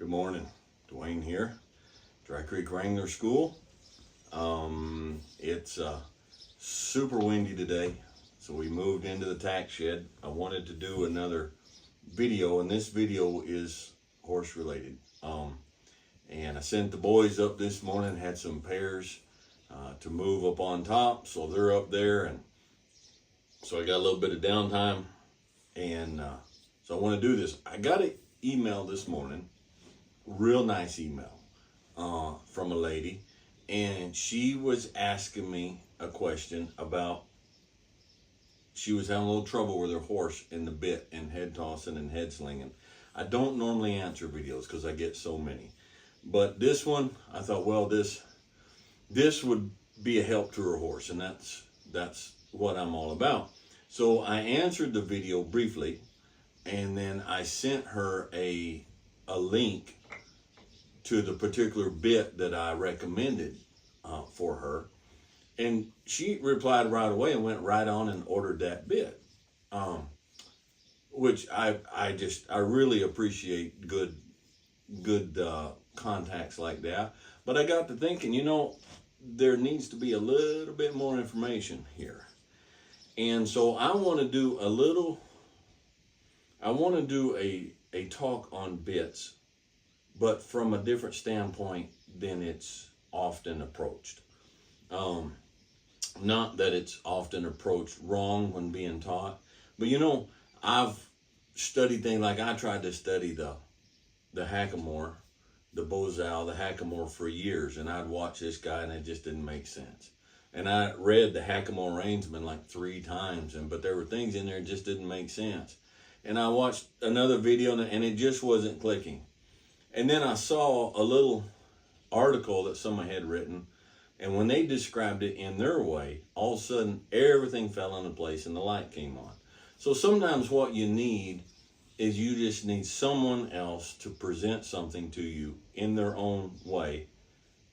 Good morning, Dwayne here, Dry Creek Wrangler School. It's super windy today, so we moved into the tack shed. I wanted to do another video, and this video is horse related. And I sent the boys up this morning, had some pairs to move up on top, so they're up there, and so I got a little bit of downtime, and so I want to do this. I got an email this morning, real nice email from a lady, and she was asking me a question about, she was having a little trouble with her horse in the bit and head tossing and head slinging. I don't normally answer videos because I get so many, but this one I thought, well, this would be a help to her horse, and that's what I'm all about. So I answered the video briefly, and then I sent her a link to the particular bit that I recommended for her, and she replied right away and went right on and ordered that bit, which I really appreciate good contacts like that. But I got to thinking, there needs to be a little bit more information here, and so I want to do a talk on bits, but from a different standpoint than it's often approached. Not that it's often approached wrong when being taught, but I've studied things like, I tried to study the hackamore, the bozal, the hackamore for years, and I'd watch this guy and it just didn't make sense. And I read the hackamore reinsman like 3 times, but there were things in there that just didn't make sense. And I watched another video and it just wasn't clicking. And then I saw a little article that someone had written, and when they described it in their way, all of a sudden everything fell into place and the light came on. So sometimes what you need is you just need someone else to present something to you in their own way,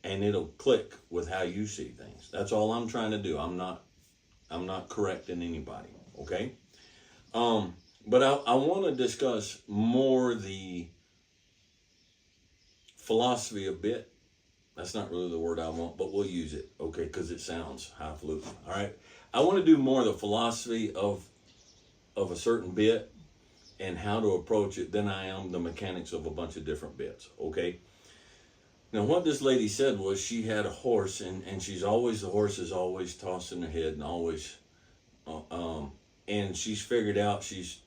and it'll click with how you see things. That's all I'm trying to do. I'm not correcting anybody, okay? But I want to discuss more the philosophy a bit. That's not really the word I want, but we'll use it, okay, because it sounds highfalutin, all right? I want to do more of the philosophy of a certain bit and how to approach it than I am the mechanics of a bunch of different bits, okay? Now, what this lady said was she had a horse, and the horse is always tossing her head and always, and she's figured out, she's,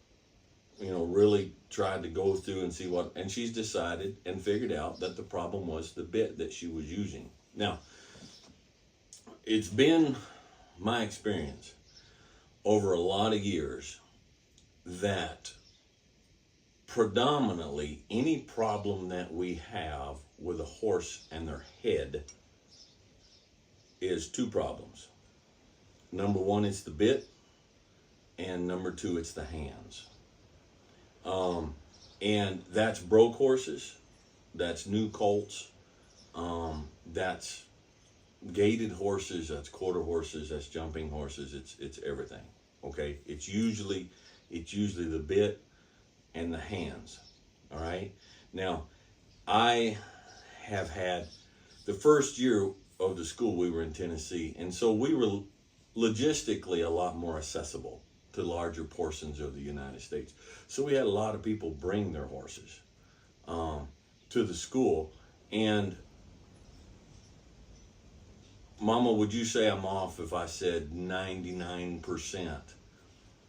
really tried to go through and see and she's decided and figured out that the problem was the bit that she was using. Now, it's been my experience over a lot of years that predominantly any problem that we have with a horse and their head is 2 problems. Number 1, it's the bit, and number 2, it's the hands. And that's broke horses, that's new colts, that's gaited horses, that's quarter horses, that's jumping horses, it's everything, okay? It's usually the bit and the hands, all right? Now, I have had, the first year of the school, we were in Tennessee, and so we were logistically a lot more accessible to larger portions of the United States. So we had a lot of people bring their horses to the school. And Mama, would you say I'm off if I said 99%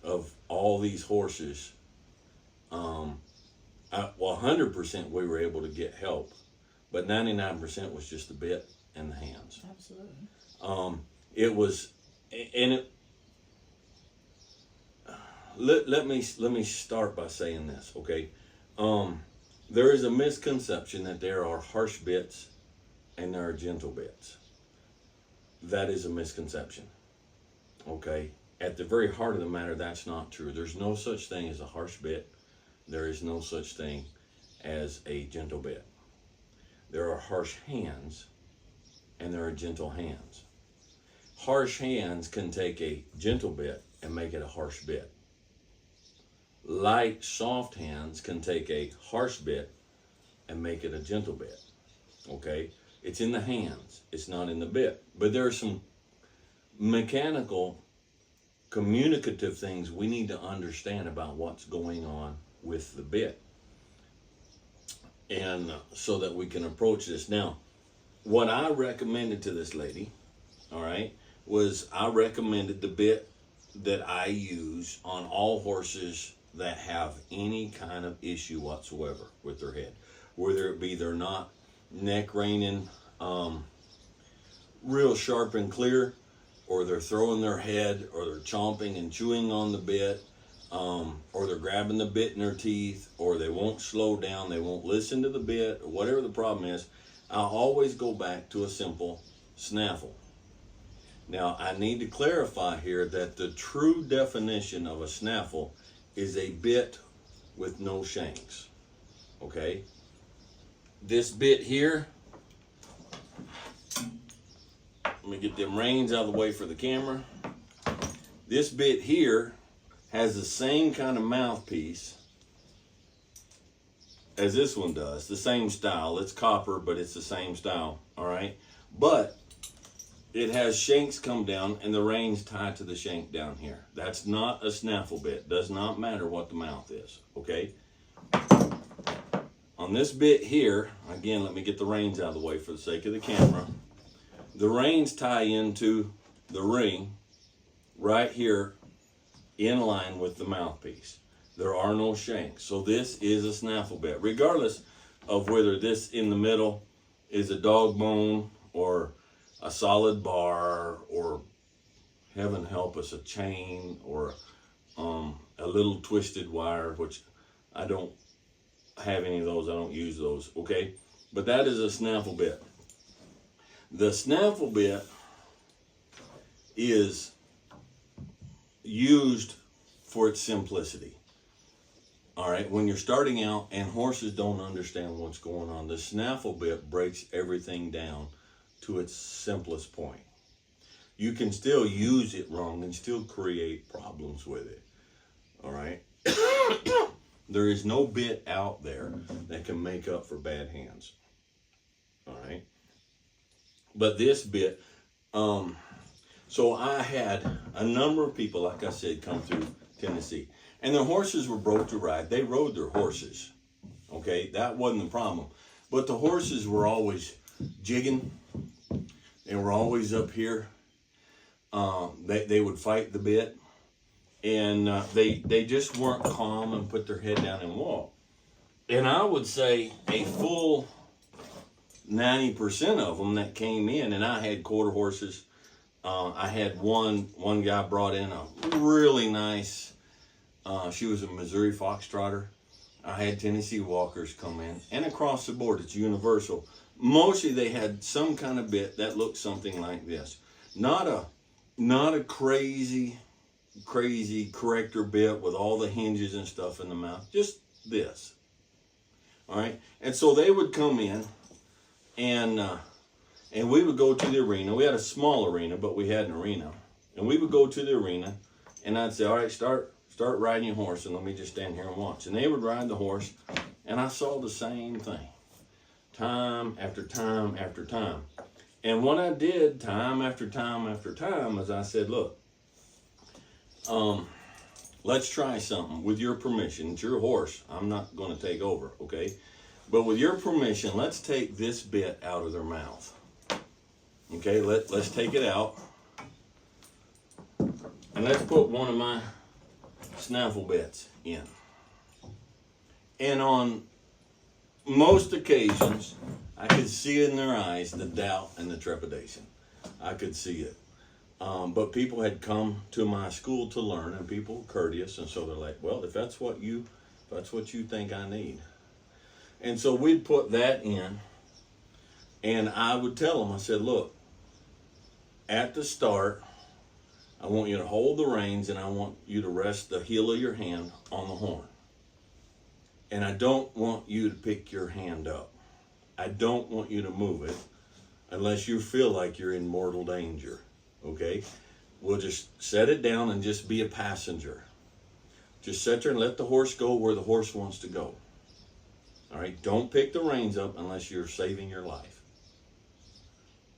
of all these horses, 100% we were able to get help, but 99% was just the bit and the hands. Absolutely. It was, and it, let me start by saying this, okay? There is a misconception that there are harsh bits and there are gentle bits. That is a misconception, okay? At the very heart of the matter, that's not true. There's no such thing as a harsh bit. There is no such thing as a gentle bit. There are harsh hands and there are gentle hands. Harsh hands can take a gentle bit and make it a harsh bit. Light, soft hands can take a harsh bit and make it a gentle bit. Okay, it's in the hands, it's not in the bit. But there are some mechanical, communicative things we need to understand about what's going on with the bit, and so that we can approach this. Now, what I recommended to this lady, all right, was I recommended the bit that I use on all horses that have any kind of issue whatsoever with their head, whether it be they're not neck reining real sharp and clear, or they're throwing their head, or they're chomping and chewing on the bit, or they're grabbing the bit in their teeth, or they won't slow down, they won't listen to the bit, or whatever the problem is. I'll always go back to a simple snaffle. Now, I need to clarify here that the true definition of a snaffle is a bit with no shanks. Okay? This bit here, let me get them reins out of the way for the camera. This bit here has the same kind of mouthpiece as this one does, the same style. It's copper, but it's the same style, all right? But it has shanks come down and the reins tied to the shank down here. That's not a snaffle bit. Does not matter what the mouth is, okay? On this bit here, again, let me get the reins out of the way for the sake of the camera. The reins tie into the ring right here in line with the mouthpiece. There are no shanks. So this is a snaffle bit, regardless of whether this in the middle is a dog bone or a solid bar, or heaven help us, a chain, or a little twisted wire, which I don't have any of those. I don't use those, okay? But that is a snaffle bit. The snaffle bit is used for its simplicity. All right, when you're starting out and horses don't understand what's going on, the snaffle bit breaks everything down to its simplest point. You can still use it wrong and still create problems with it. All right. There is no bit out there that can make up for bad hands. All right. But this bit, so I had a number of people, like I said, come through Tennessee, and their horses were broke to ride. They rode their horses. Okay, that wasn't the problem. But the horses were always jigging. They were always up here. They would fight the bit, and they just weren't calm and put their head down and walk. And I would say a full 90% of them that came in, and I had quarter horses. I had one guy brought in a really nice, she was a Missouri Foxtrotter. I had Tennessee Walkers come in, and across the board, it's universal. Mostly they had some kind of bit that looked something like this. Not a crazy corrector bit with all the hinges and stuff in the mouth. Just this. All right. And so they would come in, and we would go to the arena. We had a small arena, but we had an arena. And we would go to the arena, and I'd say, all right, start riding your horse, and let me just stand here and watch. And they would ride the horse, and I saw the same thing. Time after time after time. And what I did time after time after time is I said, look, let's try something with your permission. It's your horse. I'm not going to take over, okay? But with your permission, let's take this bit out of their mouth. Okay, let's take it out. And let's put one of my snaffle bits in. And on most occasions, I could see in their eyes the doubt and the trepidation. I could see it. But people had come to my school to learn, and people were courteous, and so they're like, well, if that's what you think I need. And so we'd put that in, and I would tell them, I said, look, at the start, I want you to hold the reins, and I want you to rest the heel of your hand on the horn. And I don't want you to pick your hand up. I don't want you to move it unless you feel like you're in mortal danger, okay? We'll just set it down and just be a passenger. Just sit there and let the horse go where the horse wants to go, All right, don't pick the reins up unless you're saving your life.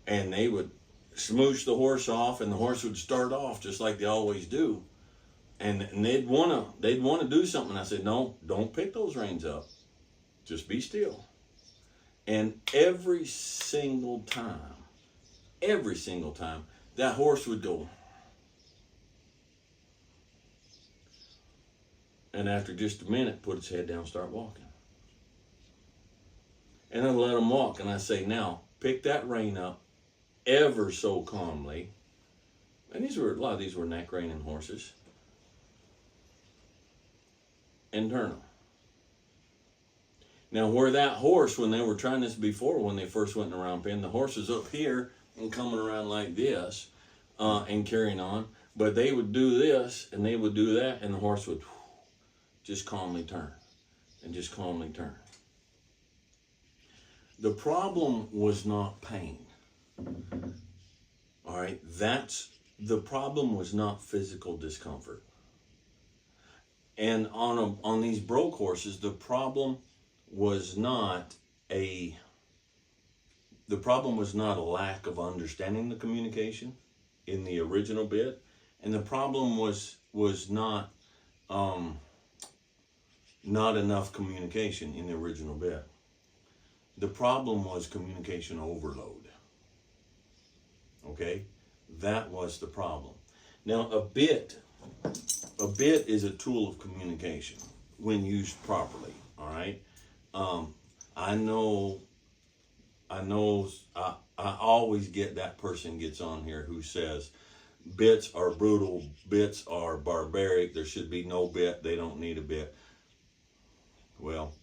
And they would smooch the horse off, and the horse would start off just like they always do. And they'd wanna do something. I said, no, don't pick those reins up. Just be still. And every single time, that horse would go. And after just a minute, put its head down, start walking. And I let them walk, and I say, now, pick that rein up ever so calmly. And a lot of these were neck reining horses. And turn them. Now, where that horse, when they were trying this before, when they first went in the round pen, the horse is up here and coming around like this and carrying on. But they would do this, and they would do that, and the horse would just calmly turn and just calmly turn. The problem was not pain. All right, the problem was not physical discomfort. And on these broke horses, the problem was not a lack of understanding the communication in the original bit, and the problem was not enough communication in the original bit. The problem was communication overload. Okay, that was the problem. Now a bit is a tool of communication when used properly. All right. I always get that person gets on here who says bits are brutal, bits are barbaric, there should be no bit, they don't need a bit. Well,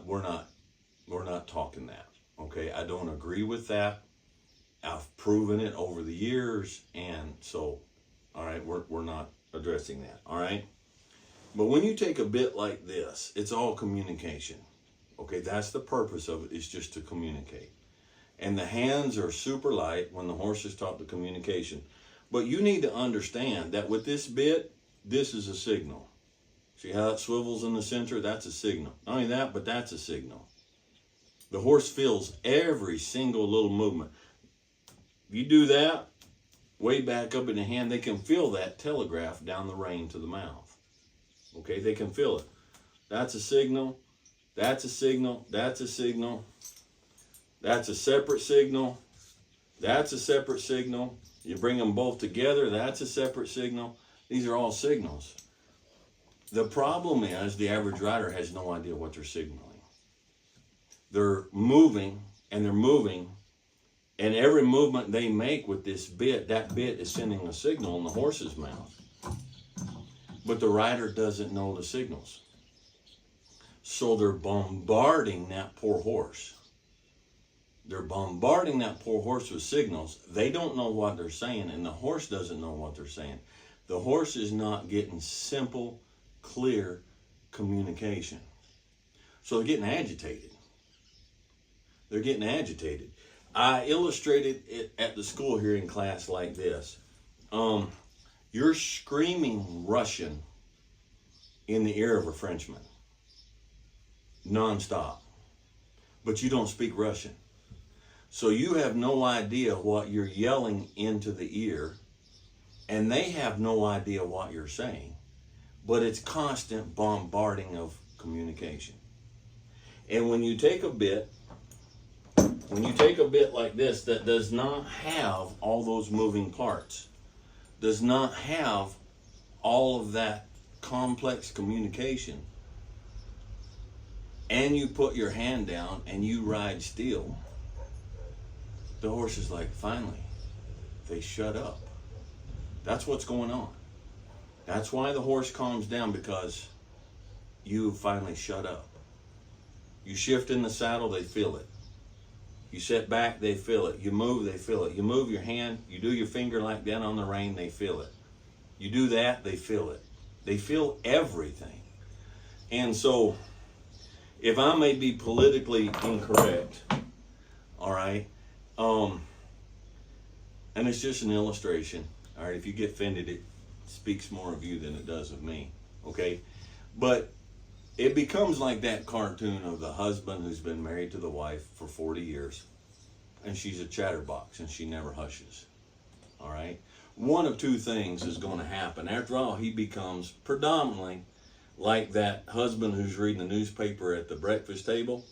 we're not talking that. Okay, I don't agree with that. I've proven it over the years, and so, all right, we're not addressing that. All right. But when you take a bit like this, it's all communication. Okay, that's the purpose of it, is just to communicate. And the hands are super light when the horse is taught the communication. But you need to understand that with this bit, this is a signal. See how it swivels in the center? That's a signal. Not only that, but that's a signal. The horse feels every single little movement. You do that, way back up in the hand, they can feel that telegraph down the rein to the mouth. Okay, they can feel it. That's a signal. That's a signal. That's a signal. That's a separate signal. That's a separate signal. You bring them both together. That's a separate signal. These are all signals. The problem is the average rider has no idea what they're signaling. They're moving, and and every movement they make with this bit, that bit is sending a signal in the horse's mouth. But the rider doesn't know the signals. So they're bombarding that poor horse. They're bombarding that poor horse with signals. They don't know what they're saying, and the horse doesn't know what they're saying. The horse is not getting simple, clear communication. So they're getting agitated. They're getting agitated. I illustrated it at the school here in class like this. You're screaming Russian in the ear of a Frenchman, nonstop, but you don't speak Russian. So you have no idea what you're yelling into the ear, and they have no idea what you're saying, but it's constant bombarding of communication. And when you take a bit like this that does not have all those moving parts, does not have all of that complex communication, and you put your hand down and you ride still, the horse is like, finally, they shut up. That's what's going on. That's why the horse calms down, because you finally shut up. You shift in the saddle, they feel it. You sit back, they feel it. You move, they feel it. You move your hand, you do your finger like that on the rein, they feel it. You do that, they feel it. They feel everything. And so, if I may be politically incorrect, all right, and it's just an illustration, all right, if you get offended, it speaks more of you than it does of me, okay? But it becomes like that cartoon of the husband who's been married to the wife for 40 years, and she's a chatterbox and she never hushes. All right? One of two things is going to happen. After all, he becomes predominantly like that husband who's reading the newspaper at the breakfast table,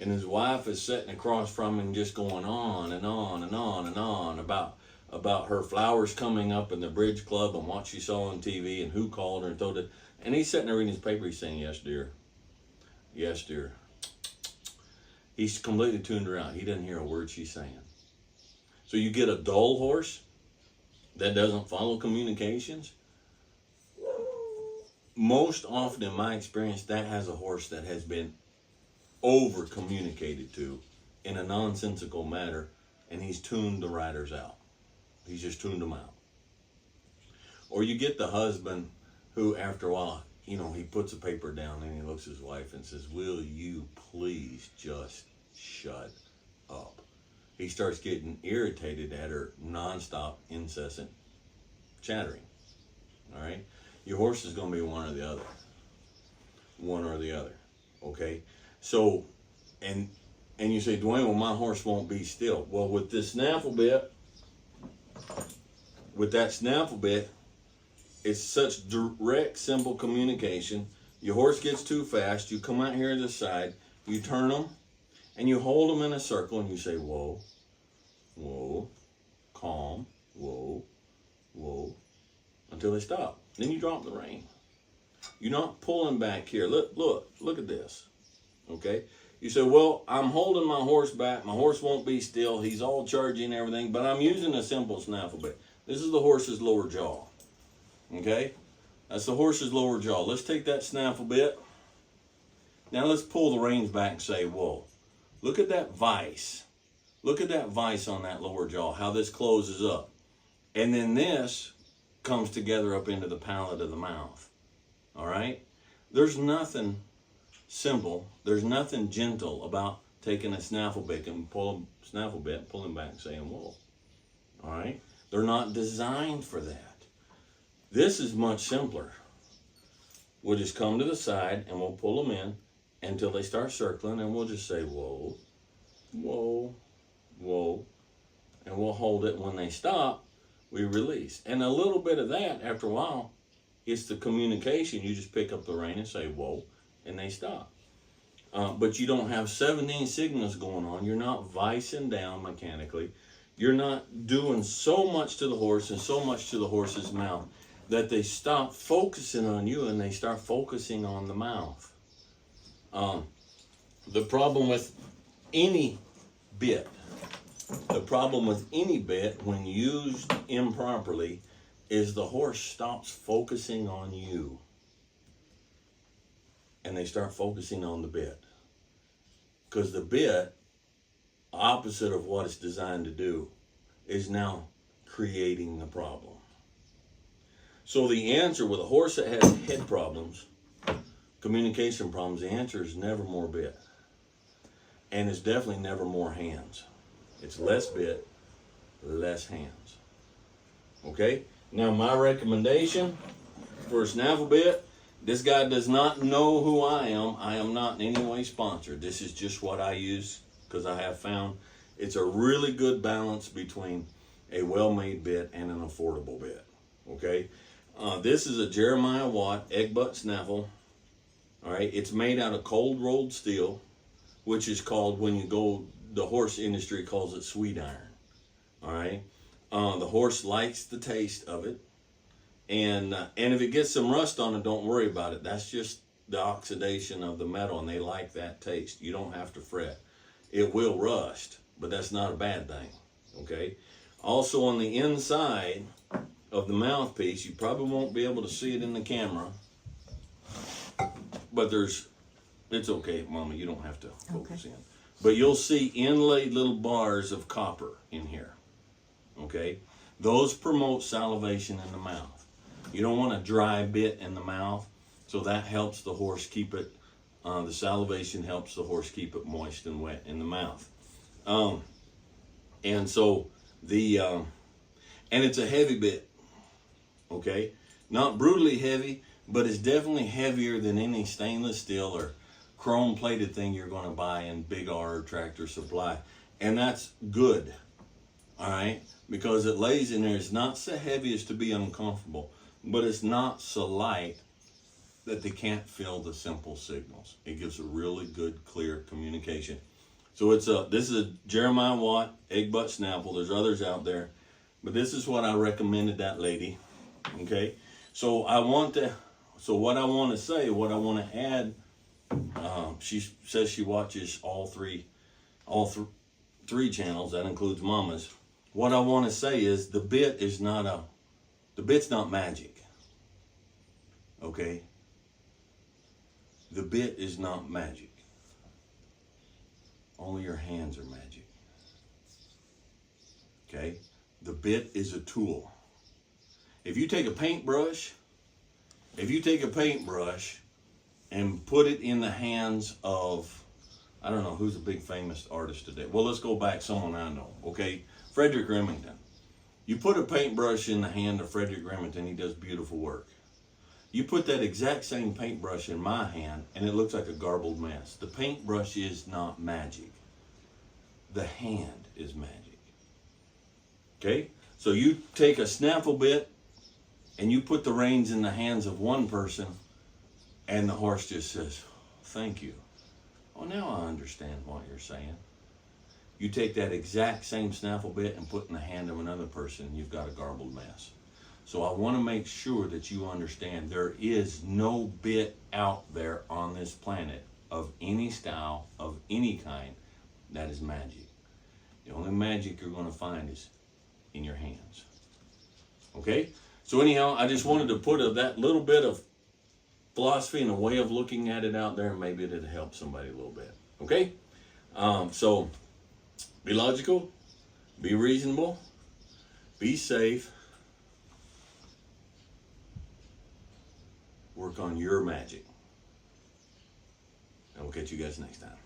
and his wife is sitting across from him just going on and on and on and on about her flowers coming up in the bridge club and what she saw on TV and who called her and told her. And he's sitting there reading his paper. He's saying, yes, dear. Yes, dear. He's completely tuned her out. He doesn't hear a word she's saying. So you get a dull horse that doesn't follow communications. Most often, in my experience, that has a horse that has been over communicated to in a nonsensical manner, and he's tuned the riders out. He's just tuned them out. Or you get the husband who, after a while, he puts a paper down and he looks at his wife and says, will you please just shut up? He starts getting irritated at her nonstop, incessant chattering. All right? Your horse is going to be one or the other. One or the other. Okay? So, and you say, Dwayne, well, my horse won't be still. Well, with this snaffle bit, it's such direct, simple communication. Your horse gets too fast. You come out here to the side. You turn them, and you hold them in a circle, and you say, whoa, whoa, calm, whoa, whoa, until they stop. Then you drop the rein. You're not pulling back here. Look at this. Okay? You say, well, I'm holding my horse back. My horse won't be still. He's all charging and everything, but I'm using a simple snaffle bit. This is the horse's lower jaw. Okay? That's the horse's lower jaw. Let's take that snaffle bit. Now let's pull the reins back and say, whoa. Look at that vise. Look at that vise on that lower jaw, how this closes up. And then this comes together up into the palate of the mouth. All right? There's nothing simple, there's nothing gentle about taking a snaffle bit and pulling back and saying, whoa. All right? They're not designed for that. This is much simpler. We'll just come to the side and we'll pull them in until they start circling, and we'll just say, whoa, whoa, whoa, and we'll hold it. When they stop, we release. And a little bit of that, after a while, it's the communication. You just pick up the rein and say, whoa, and they stop. But you don't have 17 signals going on. You're not vicing down mechanically. You're not doing so much to the horse and so much to the horse's mouth that they stop focusing on you and they start focusing on the mouth. The problem with any bit when used improperly is the horse stops focusing on you and they start focusing on the bit. Because the bit, opposite of what it's designed to do, is now creating the problem. So the answer with a horse that has head problems, communication problems, the answer is never more bit. And it's definitely never more hands. It's less bit, less hands. Okay? Now my recommendation for a snaffle bit, this guy does not know who I am. I am not in any way sponsored. This is just what I use because I have found it's a really good balance between a well-made bit and an affordable bit. Okay? This is a Jeremiah Watt egg butt snaffle. All right? It's made out of cold rolled steel, which is called, when you go, the horse industry calls it sweet iron. All right? The horse likes the taste of it. And if it gets some rust on it, don't worry about it. That's just the oxidation of the metal, and they like that taste. You don't have to fret. It will rust, but that's not a bad thing, okay? Also, on the inside of the mouthpiece, you probably won't be able to see it in the camera, but it's okay, Mama, you don't have to focus in. But you'll see inlaid little bars of copper in here, okay? Those promote salivation in the mouth. You don't want a dry bit in the mouth, so that helps the horse keep it, the salivation helps the horse keep it moist and wet in the mouth. And so and it's a heavy bit, okay? Not brutally heavy, but it's definitely heavier than any stainless steel or chrome plated thing you're going to buy in Big R or Tractor Supply. And that's good, all right, because it lays in there. It's not so heavy as to be uncomfortable, but it's not so light that they can't feel the simple signals. It gives a really good, clear communication. So this is a Jeremiah Watt egg butt snaffle. There's others out there, but this is what I recommended that lady. Okay, so what I want to say, what I want to add. She says she watches all three channels. That includes Mama's. What I want to say is the bit's not magic. Okay, the bit is not magic. Only your hands are magic. Okay, the bit is a tool. If you take a paintbrush and put it in the hands of, I don't know, who's a big famous artist today? Well, let's go back, someone I know, okay? Frederick Remington. You put a paintbrush in the hand of Frederick Remington, he does beautiful work. You put that exact same paintbrush in my hand, and it looks like a garbled mess. The paintbrush is not magic. The hand is magic. Okay? So you take a snaffle bit, and you put the reins in the hands of one person, and the horse just says, thank you. Oh, now I understand what you're saying. You take that exact same snaffle bit and put it in the hand of another person, and you've got a garbled mess. So I want to make sure that you understand there is no bit out there on this planet of any style, of any kind, that is magic. The only magic you're going to find is in your hands. Okay? So anyhow, I just wanted to put that little bit of philosophy and a way of looking at it out there, and maybe it'll help somebody a little bit. Okay? So be logical, be reasonable, be safe, work on your magic. And we'll catch you guys next time.